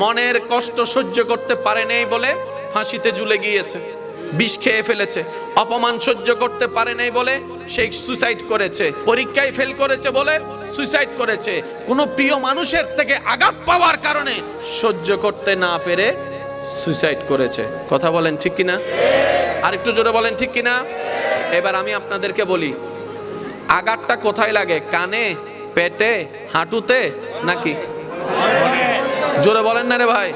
মনের কষ্ট সহ্য করতে পারে নাই বলে ফাঁসিতে ঝুলে গিয়েছে, বিষ খেয়ে ফেলেছে। অপমান সহ্য করতে পারে নাই বলে সে সুইসাইড করেছে। পরীক্ষায় ফেল করেছে বলে সুইসাইড করেছে। কোনো প্রিয় মানুষের থেকে আঘাত পাওয়ার কারণে সহ্য করতে না পেরে সুইসাইড করেছে। কথা বলেন ঠিক কিনা? আরেকটু জোরে বলেন ঠিক কিনা? এবার আমি আপনাদেরকে বলি, আঘাতটা কোথায় লাগে? কানে, পেটে, হাঁটুতে নাকি? জোরে বলেন না রে ভাই,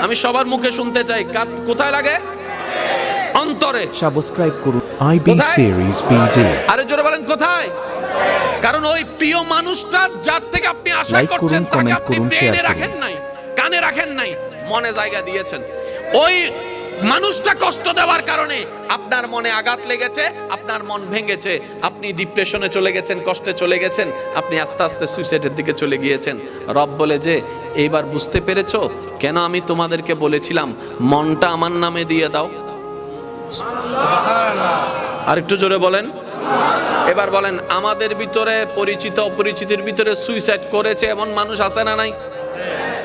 আমি সবার মুখে শুনতে চাই। কোথায় লাগে? অন্তরে। সাবস্ক্রাইব করুন আইবি সিরিজ বিডি। আরে জোরে বলেন কোথায়? কারণ ওই প্রিয় মানুষটা যার থেকে আপনি আশা লাইক করছেন করুন, তাকে কমেন্ট আপনি করুন, ব্রেনে শেয়ার করুন। রাখেন নাই, কানে রাখেন নাই, মনে জায়গা দিয়েছেন। ওই মানুষটা কষ্ট দেওয়ার কারণে আপনার মনে আঘাত লেগেছে, আপনার মন ভেঙেছে, আপনি ডিপ্রেশনে চলে গেছেন, কষ্টে চলে গেছেন, আপনি আস্তে আস্তে সুইসাইডের দিকে চলে গিয়েছেন। রব বলে যে এইবার বুঝতে পেরেছো কেন আমি তোমাদেরকে বলেছিলাম মনটা আমার নামে দিয়ে দাও? আরেকটু জোরে বলেন। এবার বলেন, আমাদের ভিতরে পরিচিত অপরিচিতের ভিতরে সুইসাইড করেছে এমন মানুষ আছে না নাই?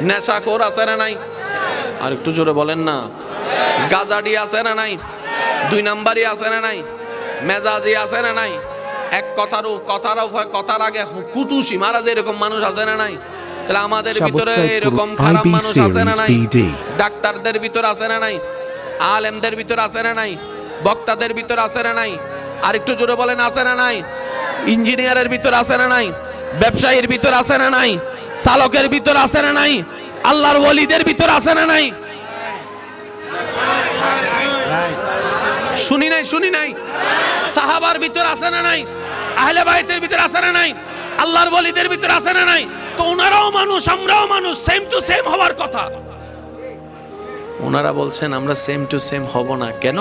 নেশাখোর আছে না নাই? আরেকটু জোরে বলেন না। গাজাডি আছে না নাই? দুই নাম্বারই আছে না নাই? মেজাজি আছে না নাই? এক কথার আগে কুটুসি মারা যে এরকম মানুষ আছে না নাই? তাহলে আমাদের ভিতরে এরকম খারাপ মানুষ আছে না নাই? ডাক্তারদের ভিতর আছে না নাই? আলেমদের ভিতর আছে না নাই? বক্তাদের ভিতর আছে না নাই? আরেকটু জোরে বলেন আছে না নাই? ইঞ্জিনিয়ারের ভিতর আছে না নাই? ব্যবসায়ীর ভিতর আছে না নাই? চালকের ভিতর আছে না নাই? আল্লাহর ওলিদের ভিতর আছে না নাই? শুনি নাই? সাহাবার ভিতর আছে না নাই? আহলে বাইতের ভিতর আছে না নাই? আল্লাহর ওলিদের ভিতর আছে না নাই? তো ওনারাও মানুষ, আমরাও মানুষ, সেম টু সেম হওয়ার কথা। ওনারা বলছেন আমরা সেম টু সেম হব না। কেন?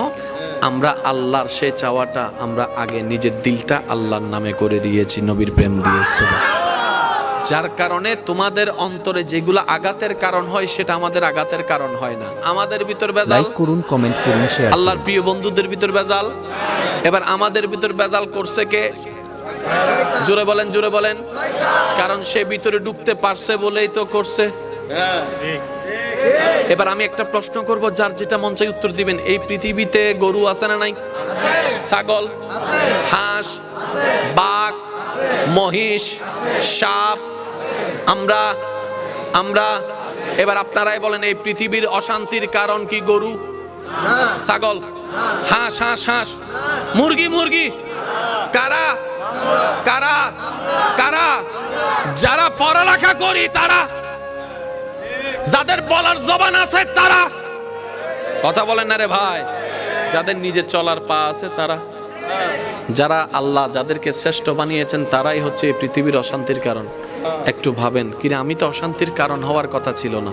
আমরা আল্লাহর সেই চাওয়াটা আমরা আগে নিজের দিলটা আল্লাহর নামে করে দিয়েছি, নবীর প্রেম দিয়েছি। যার কারণে তোমাদের অন্তরে যেগুলো আঘাতের কারণ হয় সেটা আমাদের আঘাতের কারণ হয় না। আমাদের ভিতর বেজাল। লাইক করুন, কমেন্ট করুন, শেয়ার করুন। আল্লাহর প্রিয় বন্ধুদের ভিতর বেজাল। এবার আমাদের ভিতর বেজাল করছে কে? জোরে বলেন, জোরে বলেন। কারণ সে ভিতরে ঢুকতে পারছে বলেই তো করছে। এবার আমি একটা প্রশ্ন করব, যার যেটা মন চাই উত্তর দিবেন। এই পৃথিবীতে গরু আছে না নাই? ছাগল, হাঁস, বাঘ, মহিষ, সাপ, আমরা এবার আপনারাই বলেন, এই পৃথিবীর অশান্তির কারণ কি? গরু, ছাগল, হাঁস, মুরগি। কারা? যারা পড়ালেখা করি তারা, যাদের বলার জবান আছে তারা। কথা বলেন না রে ভাই। যাদের নিজের চলার পা আছে তারা। যারা আল্লাহ যাদেরকে শ্রেষ্ঠ বানিয়েছেন তারাই হচ্ছে এই পৃথিবীর অশান্তির কারণ। একটু ভাবেন, কিরে আমি তো অশান্তির কারণ হওয়ার কথা ছিল না।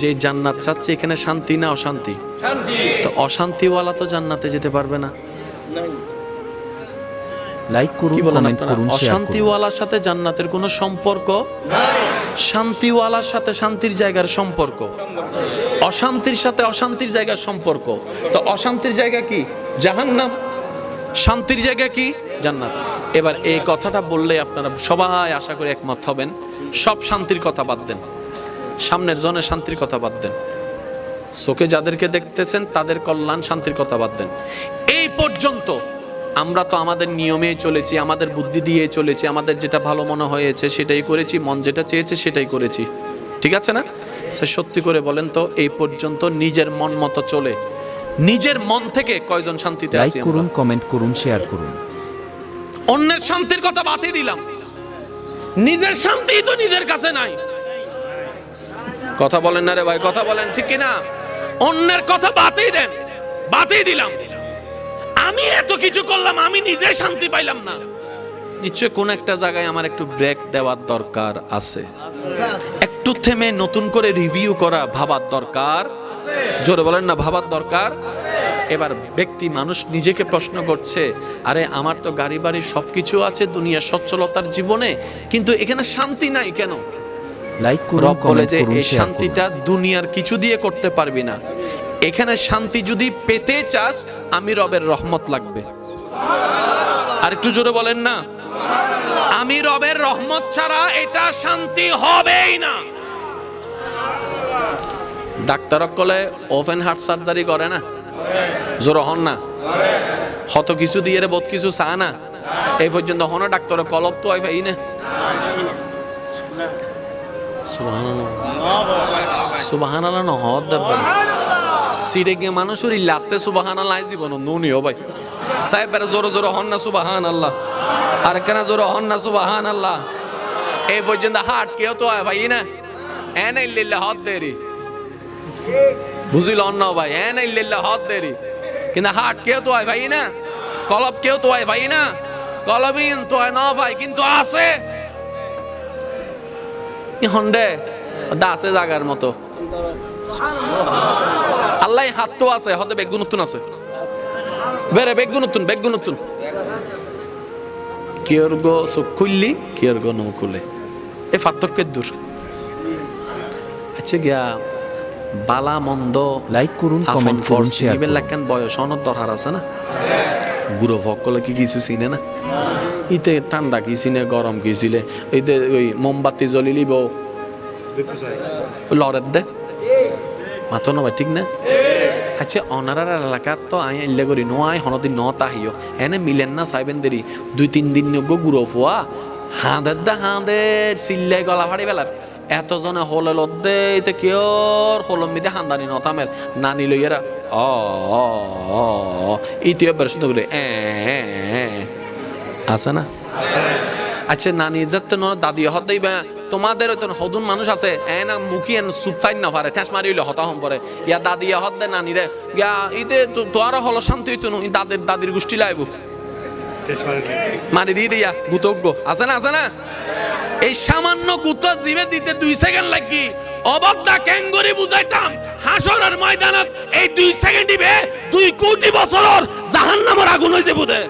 যে জান্নাত চাচ্ছে এখানে শান্তি না অশান্তি? তো অশান্তিওয়ালা তো জান্নাতে যেতে পারবে না। লাইক করুন, কমেন্ট করুন, শেয়ার করুন। অশান্তিওয়ালার সাথে জান্নাতের কোনো সম্পর্ক নাই। শান্তিওয়ালার সাথে শান্তির জায়গার সম্পর্ক, অশান্তির সাথে অশান্তির জায়গার সম্পর্ক। তো অশান্তির জায়গা কি? জাহান্নাম। শান্তির জায়গা কি? জান্নাত। এবার এই কথাটা বললে আপনারা সবাই আশা করি একমত হবেন। সব শান্তির কথা বাদ দেন, সামনের জনের শান্তির কথা বাদ দেন, চোখে যাদেরকে দেখতেছেন তাদের কল্যাণ শান্তির কথা বাদ দেন। এই পর্যন্ত আমরা তো আমাদের নিয়মেই চলেছি, আমাদের বুদ্ধি দিয়ে চলেছি, আমাদের যেটা ভালো মনে হয়েছে সেটাই করেছি, মন যেটা চেয়েছে সেটাই করেছি। ঠিক আছে না? সত্যি করে বলেন তো, এই পর্যন্ত নিজের মন মতো চলে নিজের মন থেকে কয়জন শান্তিতে আছি? লাইক করুন, কমেন্ট করুন, শেয়ার করুন। অন্যের শান্তির কথা বাতিল দিলাম, নিজের শান্তি তো নিজের কাছে নাই। কথা বলেন না রে ভাই, কথা বলেন ঠিক কিনা? অন্যের কথা বাতিল দেন, বাতিল দিলাম। আমি এত কিছু করলাম, আমি নিজে শান্তি পাইলাম না। নিশ্চয় কোন একটা জায়গায় আমার একটু ব্রেক দেওয়ার দরকার আছে, একটু থেমে নতুন করে রিভিউ করা, ভাবার দরকার। জোরে বলেন না, ভাবার দরকার। এবার ব্যক্তি মানুষ নিজেকে প্রশ্ন করছে, আরে আমার তো গাড়ি বাড়ি সবকিছু আছে দুনিয়ার সচ্ছলতার জীবনে, কিন্তু এখানে শান্তি নাই কেন? লাইক করুন, রব বলে যে এই শেয়ার করুন। শান্তিটা দুনিয়ার কিছু দিয়ে করতে পারবি না। এখানে শান্তি যদি পেতে চাস, আমি রবের রহমত লাগবে। আর একটু জোরে বলেন না, আমি রবের রহমত ছাড়া এটা শান্তি হবেই না। ডাক্তারক কলে ওপেন হার্ট সার্জারি করে না, জোর হন না, হত কিছু দিয়ে রে বহুত কিছু চা না, এই পর্যন্ত হন ডাক্তার কলব তো হয় না। সুবহানাল্লাহ নহদ দেবেন সিটে গিয়ে মানুষের লাস্টে সুবহানাল্লাহ জীবন নুনিও ভাই সাহেবের জোরে জোরে হন না সুবহানাল্লাহ, আর কেন জোরে হন না সুবহানাল্লাহ। এই পর্যন্ত হাট কেউ তো হয় ভাই না, এন ইল্লাল্লাহ হদ দেরি বুঝিল অন্য ভাই, এন ইল্লাল্লাহ হদ দেরি, কিন্তু হাট কেউ তো হয় ভাই না, কলব কেউ তো হয় ভাই না, কলবিন তো হয় না ভাই, কিন্তু আছে হন্ডে দাসে জাগার মতো আল্লাহ হাত তো আছে, হতে বেগুন নতুন আছে, বেরে বেগুন নতুন বেগুন নতুন কিয়র গো চোখ খুললি কিয়র গো নৌ খুলে, এ পার্থক্যের দূর। আচ্ছা গিয়া বালা মন্দ লাইক করুন, কমেন্ট করুন, শেয়ার করুন। লাগান বয়স অনেক দরকার আছে না, গুরু ভক্কলে কি কিছু চিনে না, ইতে ঠান্ডা কি চিনে, গরম কি চিনে, এইতে ওই মোমবাতি জ্বলি লিব লড়ের দে মাতো না ভাই, ঠিক না? আচ্ছা অনারার এলাকার তো আই এল্লে করি নোয়াই হনদিন ন তাহিও এনে মিলেন না সাইবেন দেরি 2-3 দিন গো গুরো ফোয়া হাঁদের দা হাঁদের চিল্লাই গলা ফাড়ি বেলার এতজনে হলে লদ্দে এতে কিয়র হলম মিদে হান্দানি নতামের নানি লইয়েরা ইতিহাস বেরসুন বলে আছে না? আচ্ছা নানি যাতে ন দাদি হত দিবা তোমাদের ওই হদুন মানুষ আছে এনা মুখি এন সুপ চাই না পারে ঠেস মারিলে হতা হম পরে ইয়া দাদি হত দে নানি রে গিয়া ইতে তোর হলো শান্তি হইতো নো দাদির গোষ্ঠী লাইব মারি দিয়ে দিয়া গুতজ্ঞ আছে না, আছে না? এই সামান্য গুতো জিবে দিতে 2 সেকেন্ড লাগি অবদ্ধা ক্যাঙ্গরি বুঝাইতাম হাসরের ময়দানত এই 2 সেকেন্ড দিবে 2 কোটি বছরের জাহান্নামের আগুন হই যাবো দে।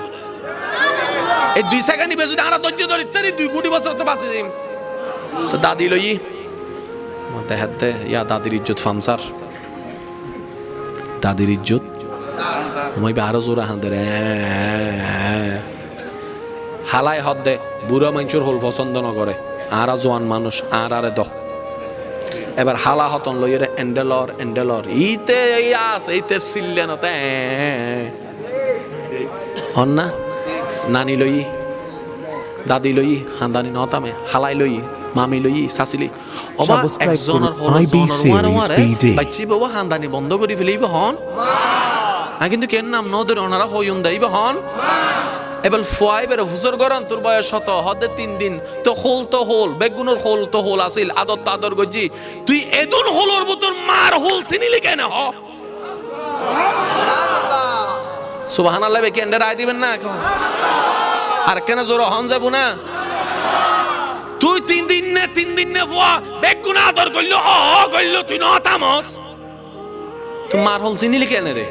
এই 2 সেকেন্ড দিবে যদি আমরা ধৈর্য ধরি তারি 2 কোটি বছর তো বাঁচে যাইম। তো দাদি লই মতে হাতে ইয়া দাদির ইজ্জত ফামসার, দাদির ইজ্জত মই বারো জোড়া হাঁদের হালাই হদ দে বুড়া মানুষের হল পছন্দ নকরে আর জোয়ান মানুষ আর আরে দ এবার হালা হতন লইরে এন্ডেলর ইতে ইয়াস এইতে সিললেন তে হন না নানি লই দাদি লই হান্দানি নতামে হালাই লই মামি লই সাসিলি অবা একজনের হল জনের বাচ্চি বাবা হান্দানি বন্ধ করি ফেলিব হন কিন্তু কেন নাম নদের ওনারা হইন দেইব হন এবার ফুয়াই বের হুজুর গরন তোর বয়স শত হদে 3 দিন তো হোল বেগুনের হোল তো হোল আসিল আদর গজি তুই এদুন হোলর বুতর মার হোল চিনিলি কেন হ সুবহানাল্লাহ বে কেন্ডে রায় দিবেন না আর কেন জোর হন যাব না তুই 3 দিন নে ফুয়া বেগুন আদর কইলো কইলো তুই না তামস তুই মার হোল চিনিলি কেন রে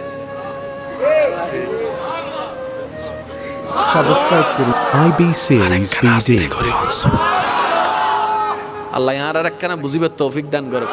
সাবস্ক্রাইব করুন IB Series BD। আল্লাহ আর একখানা বুঝিবার তৌফিক দান করুক।